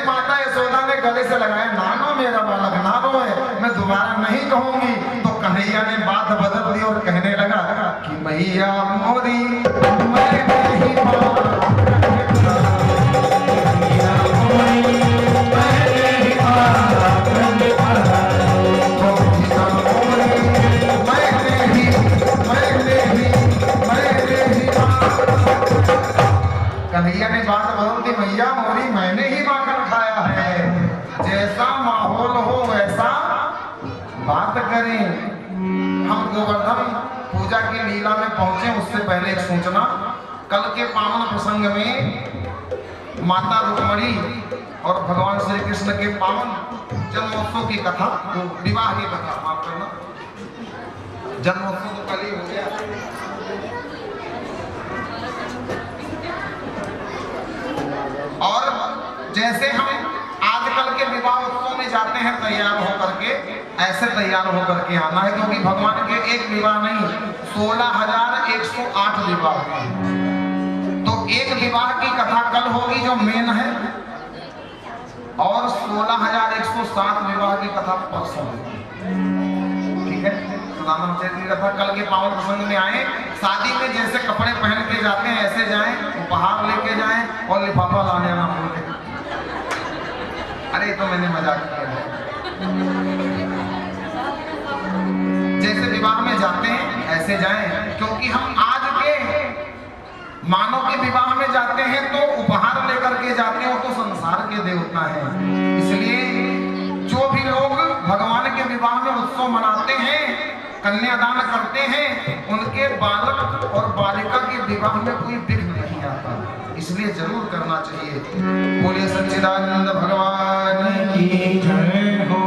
माता यशोदा ने गले से लगाया, नानो मेरा बालक ना रोए, मैं दोबारा नहीं कहूंगी। तो कन्हैया ने बात बदल दी और कहने लगा कि मैया मोरी कन्हैया ने बात बदल दी, मैया मोरी मैंने ही माखन खाया है, जैसा माहौल हो वैसा बात करें। हम गोवर्धन पूजा की लीला में पहुंचे उससे पहले एक सूचना, कल के पावन प्रसंग में माता रुक्मणी और भगवान श्री कृष्ण के पावन जन्मोत्सव की कथा, विवाह की कथा, माफ करना, जन्मोत्सव तो कल ही हो गया। और जैसे हम आजकल के विवाह उत्सव में जाते हैं तैयार होकर के, ऐसे तैयार होकर के आना है, क्योंकि भगवान के एक विवाह नहीं 16,108 विवाह हैं। तो एक विवाह की कथा कल होगी जो मेन है, और 16,107 विवाह की कथा परसों होगी। ठीक है, की कथा कल के पावन प्रसंग में आए। शादी में जैसे कपड़े पहन के जाते हैं ऐसे जाएं, उपहार लेके जाएं और लिफाफा लाने ना भूलें। अरे तो मैंने मजाक किया है। जैसे विवाह में जाते हैं ऐसे जाएं, क्योंकि हम आज के मानव के विवाह में जाते हैं तो उपहार लेकर के जाते हैं, वो तो संसार के देवता हैं। इसलिए जो भी लोग भगवान के विवाह में उत्सव मनाते हैं, कन्यादान करते हैं, उनके बालक और बालिका के विवाह में कोई विघ्न नहीं आता, इसलिए जरूर करना चाहिए। बोलिए सच्चिदानंद भगवान की जय हो।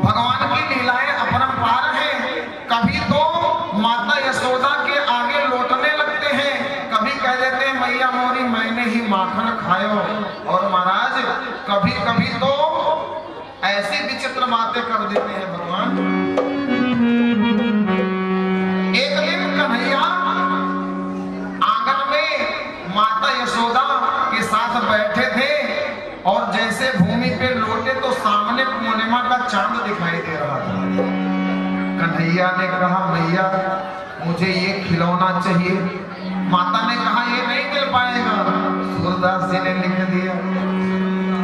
भगवान की लीलाएं अपरंपार हैं। कभी तो माता यशोदा के आगे लौटने लगते हैं, कभी कह देते हैं मैया मोरी मैंने ही माखन खायो, और महाराज कभी कभी तो ऐसी विचित्र बातें कर देते हैं भगवान। एक दिन कन्हैया आंगन में माता यशोदा के साथ बैठे थे, और जैसे भूमि पे लौटे तो सामने पूर्णिमा का चांद दिखाई दे रहा था। कन्हैया ने कहा मैया मुझे ये खिलौना चाहिए। माता ने कहा ये नहीं मिल पाएगा। सूरदास जी ने लिख दिया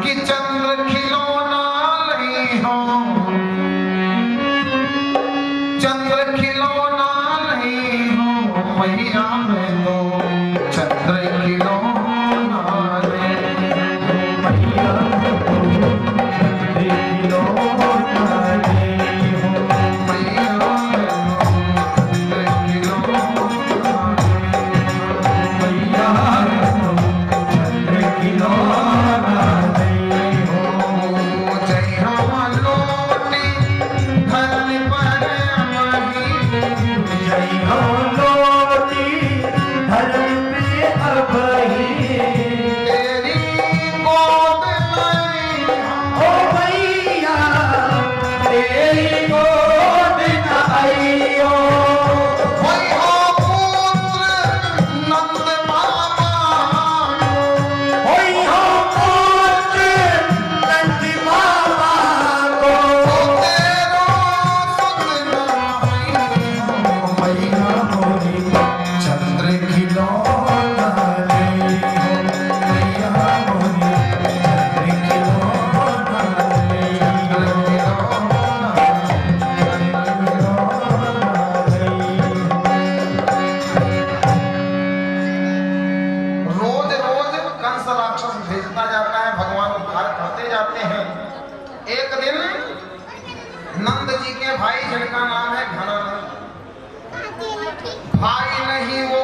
कि चंद्र खिलौना नहीं हो, चंद्र खिलौना नहीं हो मैया में तो चंद्र खिलौना नहीं हो मैया में तो चंद्र खिलौना नहीं हो मैया में तो चंद्र खिलौना मैया में तो चंद्र खिलौना नहीं हो। जय राम लोटी धरनी पर जय हो लोटी धरम पे अभई, तेरी गोद में ओ भैया तेरी गोद न आइयो। वही हो पुत्र नंद बाबा, वही हो पुत्र नंद बाबा को, तेरो सुत मैया मोरी चंद्र खिलौना नहीं हो मैया मोरी चंद्र खिलौना नहीं हो। रोज रोज कंस राक्षस भेजता जाता है, भगवान उद्धार करते जाते हैं। एक दिन नंद जी के भाई जिनका नाम है घनानंद, भाई नहीं वो